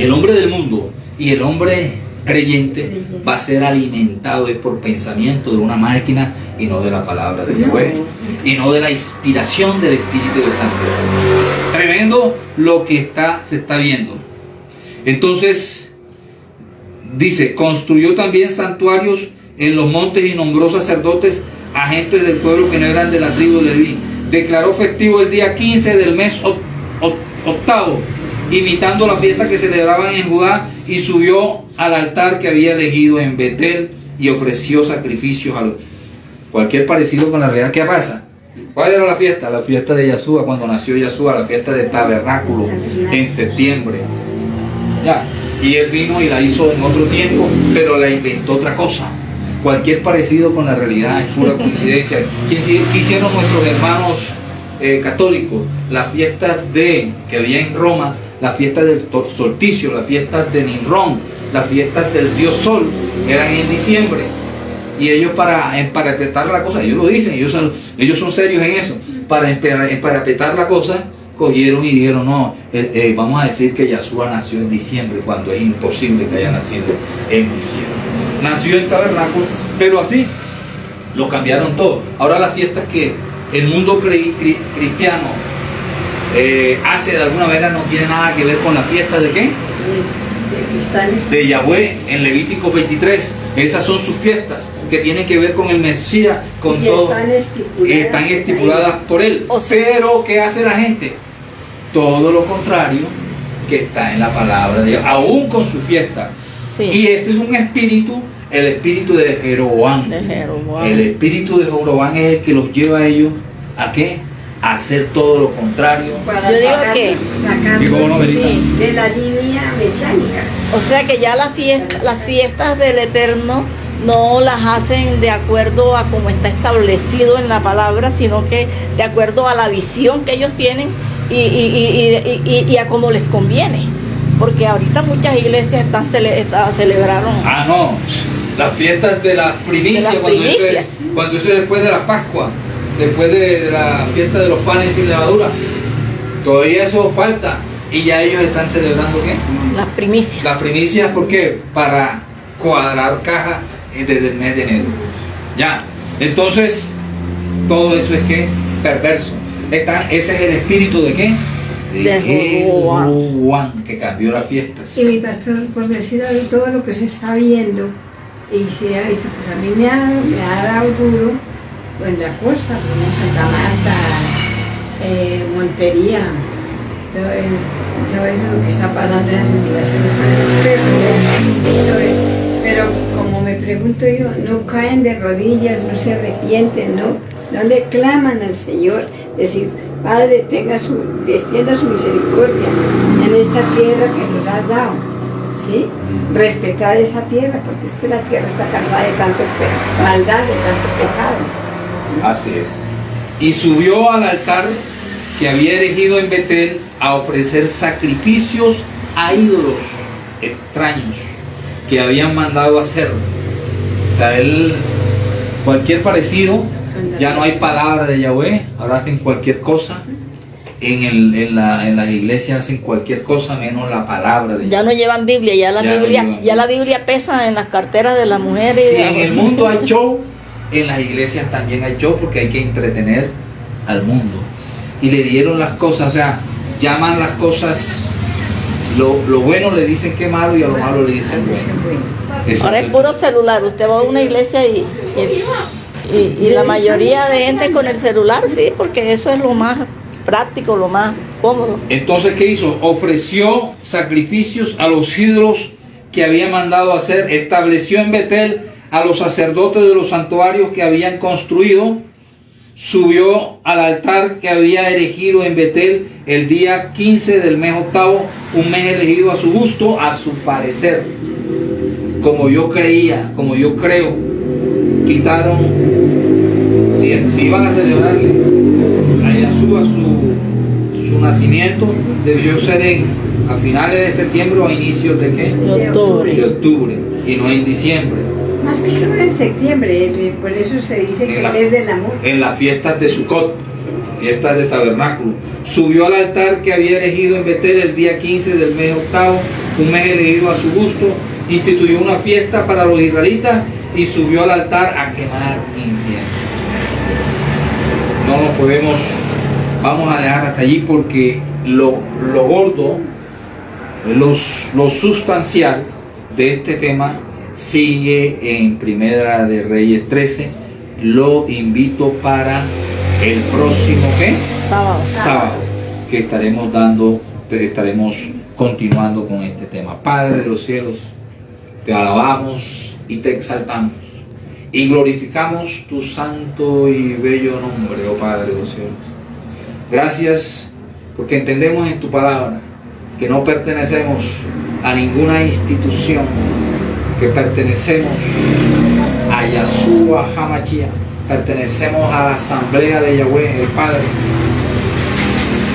del mundo y el hombre creyente va a ser alimentado por pensamiento de una máquina y no de la palabra de Yahweh y no de la inspiración del Espíritu de Santo. Tremendo lo que se está viendo. Entonces dice, construyó también santuarios en los montes y nombró sacerdotes, agentes del pueblo que no eran de la tribu de Leví. Declaró festivo el día 15 del mes octavo, imitando la fiesta que celebraban en Judá, y subió al altar que había elegido en Betel y ofreció sacrificios a los... Cualquier parecido con la realidad. ¿Qué pasa? ¿Cuál era la fiesta? La fiesta de Yahshua, cuando nació Yahshua, la fiesta de tabernáculo en septiembre. Ya. Y él vino y la hizo en otro tiempo, pero la inventó otra cosa. Cualquier parecido con la realidad es pura coincidencia. ¿Qué hicieron nuestros hermanos católicos? La fiesta que había en Roma, las fiestas del solsticio, las fiestas de Nimrod, las fiestas del dios Sol, eran en diciembre. Y ellos para emparapetar la cosa, ellos lo dicen, ellos son serios en eso, para emparapetar la cosa, cogieron y dijeron, no, vamos a decir que Yahshua nació en diciembre, cuando es imposible que haya nacido en diciembre. Nació en tabernáculo, pero así lo cambiaron todo. Ahora las fiestas que el mundo cristiano hace de alguna manera no tiene nada que ver con las fiestas de ¿qué? De Yahweh en Levítico 23. Esas son sus fiestas que tienen que ver con el Mesías, con y todo. Están estipuladas por él. O sea, pero ¿qué hace la gente? Todo lo contrario que está en la palabra de Dios, aún con su fiesta. sí. Y ese es un espíritu, el espíritu de Jeroboam. El espíritu de Jeroboam es el que los lleva a ellos ¿a qué? A hacer todo lo contrario. Para Yo digo que- ¿Y cómo no, Verita? Sí. de la línea mesiánica. O sea que ya las fiestas del Eterno no las hacen de acuerdo a como está establecido en la palabra, sino que de acuerdo a la visión que ellos tienen y a cómo les conviene. Porque ahorita muchas iglesias celebraron. Ah, no. Las fiestas de las primicias, De las primicias. cuando eso es después de la Pascua, después de la fiesta de los panes sin levadura, todavía eso falta. Y ya ellos están celebrando ¿qué? Las primicias. Las primicias, ¿por qué? Para cuadrar caja desde el mes de enero. Ya. Entonces, todo eso es que perverso. Ese es el espíritu de qué? De Jeroboam, que cambió las fiestas. Y mi pastor, por decir de todo lo que se está viendo y se ha visto, pues a mí me ha dado duro pues la costa, como Santa Marta, Montería, todo eso lo que está pasando en las inundaciones pero como me pregunto yo, no caen de rodillas, no se arrepienten, no le claman al Señor, decir, Padre, extienda su misericordia en esta tierra que nos has dado, ¿sí? Respetar esa tierra, porque es que la tierra está cansada de tanto maldad, de tanto pecado. Así es. Y subió al altar que había erigido en Betel a ofrecer sacrificios a ídolos extraños que habían mandado hacer. O sea, cualquier parecido, ya no hay palabra de Yahweh, ahora hacen cualquier cosa. En las iglesias hacen cualquier cosa menos la palabra de Ya Yahweh. no llevan Biblia, Ya no llevan la Biblia pesa en las carteras de las mujeres. Si en el mundo hay show, en las iglesias también hay show, porque hay que entretener al mundo. Y le dieron las cosas, o sea, llaman las cosas, lo bueno le dicen que malo y a lo malo le dicen bueno. Ahora es puro celular. Usted va a una iglesia y la mayoría de gente con el celular, sí, porque eso es lo más práctico, lo más cómodo. Entonces, ¿qué hizo? Ofreció sacrificios a los ídolos que había mandado hacer, estableció en Betel a los sacerdotes de los santuarios que habían construido, subió al altar que había erigido en Betel el día 15 del mes octavo, un mes elegido a su gusto, a su parecer. Como yo creía, como yo creo, quitaron, si iban a celebrarle a Yahshua su nacimiento, debió ser a finales de septiembre o a inicios de ¿qué? De octubre. De octubre, y no en diciembre. Más que todo en septiembre, por eso se dice que es del amor. En las fiestas de Sukkot, Sí. fiestas de tabernáculo. Subió al altar que había elegido en Betel el día 15 del mes octavo, un mes elegido a su gusto, instituyó una fiesta para los israelitas y subió al altar a quemar incienso. No nos podemos, vamos a dejar hasta allí porque lo gordo, lo sustancial de este tema sigue en Primera de Reyes 13. Lo invito para el próximo ¿qué? Sábado, que estaremos continuando con este tema. Padre de los cielos, te alabamos y te exaltamos y glorificamos tu santo y bello nombre, oh Padre de los cielos. Gracias porque entendemos en tu palabra que no pertenecemos a ninguna institución, que pertenecemos a Yahshua HaMashiach, pertenecemos a la asamblea de Yahweh el Padre,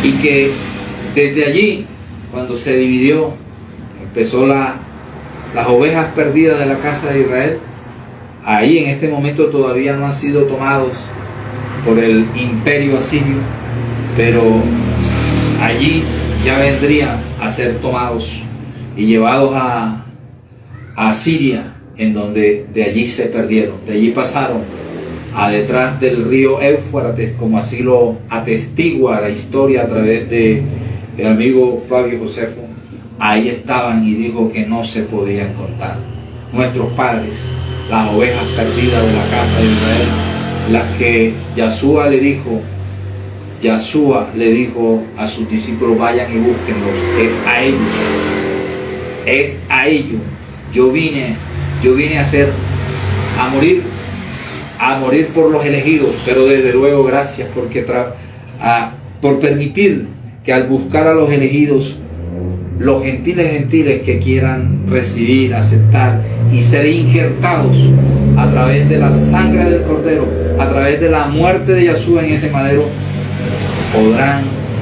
y que desde allí cuando se dividió, empezó las ovejas perdidas de la casa de Israel. Ahí en este momento todavía no han sido tomados por el imperio asirio, pero allí ya vendrían a ser tomados y llevados a Asiria, en donde de allí se perdieron. De allí pasaron a detrás del río Éufrates, como así lo atestigua la historia a través de el amigo Flavio Josefo. Ahí estaban y dijo que no se podían contar. Nuestros padres, las ovejas perdidas de la casa de Israel, las que Yahshua le dijo a sus discípulos, vayan y búsquenlo. Es a ellos. Yo vine a morir por los elegidos, pero desde luego gracias por permitir que al buscar a los elegidos, los gentiles que quieran recibir, aceptar y ser injertados a través de la sangre del Cordero, a través de la muerte de Yahshua en ese madero,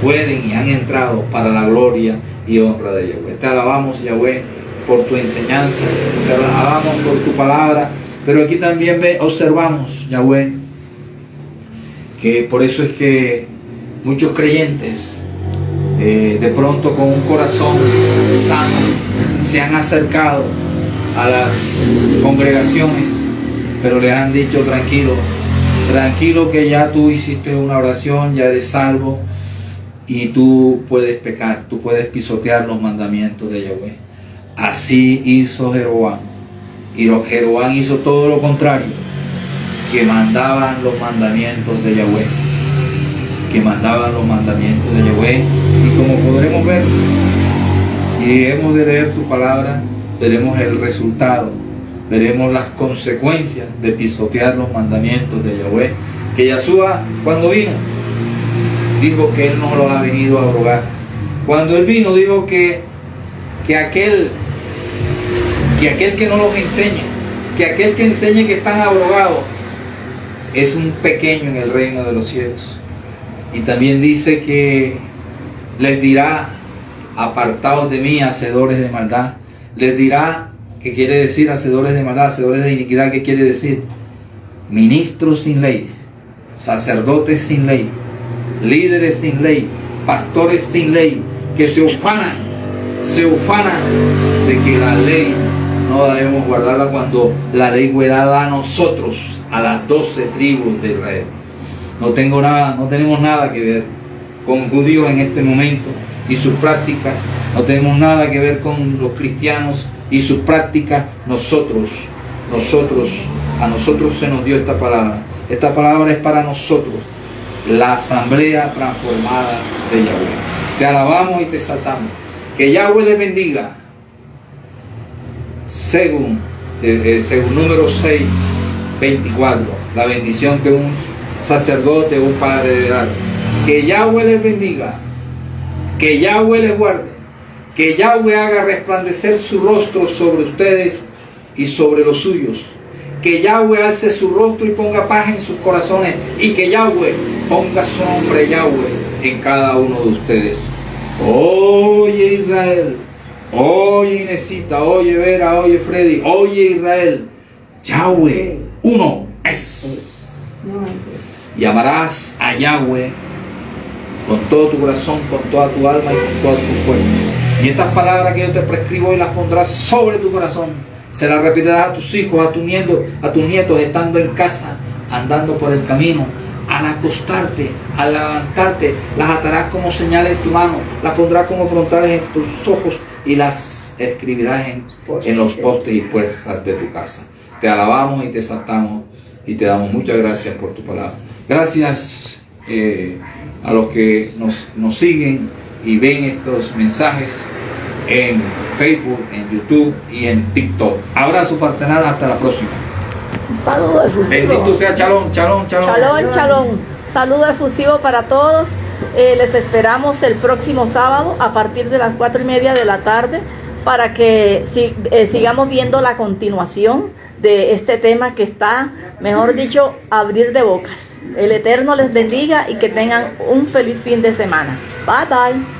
pueden y han entrado para la gloria y honra de Yahweh. Te alabamos, Yahweh, por tu enseñanza, te alabamos por tu palabra, pero aquí también observamos, Yahweh, que por eso es que muchos creyentes de pronto con un corazón sano se han acercado a las congregaciones, pero les han dicho tranquilo que ya tú hiciste una oración, ya eres salvo y tú puedes pecar, tú puedes pisotear los mandamientos de Yahweh. Así hizo Jeroboam, y Jeroboam hizo todo lo contrario, que mandaban los mandamientos de Yahweh, y como podremos ver, si hemos de leer su palabra, veremos el resultado, veremos las consecuencias de pisotear los mandamientos de Yahweh, que Yahshua cuando vino dijo que él no los ha venido a abrogar. Cuando él vino dijo que aquel que no los enseña, que aquel que enseñe que están abrogados es un pequeño en el reino de los cielos. Y también dice que les dirá, apartados de mí, hacedores de maldad. Les dirá, ¿qué quiere decir hacedores de maldad? Hacedores de iniquidad, ¿qué quiere decir? Ministros sin ley, sacerdotes sin ley, líderes sin ley, pastores sin ley, que se ufanan de que la ley no debemos guardarla, cuando la ley fue dada a nosotros, a las 12 tribus de Israel. No tenemos nada que ver con judíos en este momento y sus prácticas, no tenemos nada que ver con los cristianos y sus prácticas. A nosotros se nos dio esta palabra. Esta palabra es para nosotros, la asamblea transformada de Yahweh. Te alabamos y te exaltamos. Que Yahweh les bendiga, según número 6:24, la bendición que un sacerdote o un padre debe dar. Que Yahweh les bendiga, que Yahweh les guarde, que Yahweh haga resplandecer su rostro sobre ustedes y sobre los suyos, que Yahweh alce su rostro y ponga paz en sus corazones, y que Yahweh ponga su nombre Yahweh en cada uno de ustedes. Oye Israel, oye Inesita, oye Vera, oye Freddy, oye Israel, Yahweh uno es. Y amarás a Yahweh con todo tu corazón, con toda tu alma y con toda tu fuerza. Y estas palabras que yo te prescribo y las pondrás sobre tu corazón. Se las repetirás a tus hijos, a tus nietos, estando en casa, andando por el camino. Al acostarte, al levantarte, las atarás como señales en tu mano, las pondrás como frontales en tus ojos y las escribirás en los postes y puertas de tu casa. Te alabamos y te exaltamos y te damos muchas gracias por tu palabra. Gracias a los que nos siguen y ven estos mensajes en Facebook, en YouTube y en TikTok. Abrazo fraternal, hasta la próxima. Un saludo efusivo. Bendito sea Shalom, Shalom, Shalom. Shalom, Shalom. Saludo efusivo para todos. Les esperamos el próximo sábado a partir de las 4:30 de la tarde para que sigamos viendo la continuación de este tema que está, mejor dicho, abrir de bocas. El Eterno les bendiga y que tengan un feliz fin de semana. Bye bye.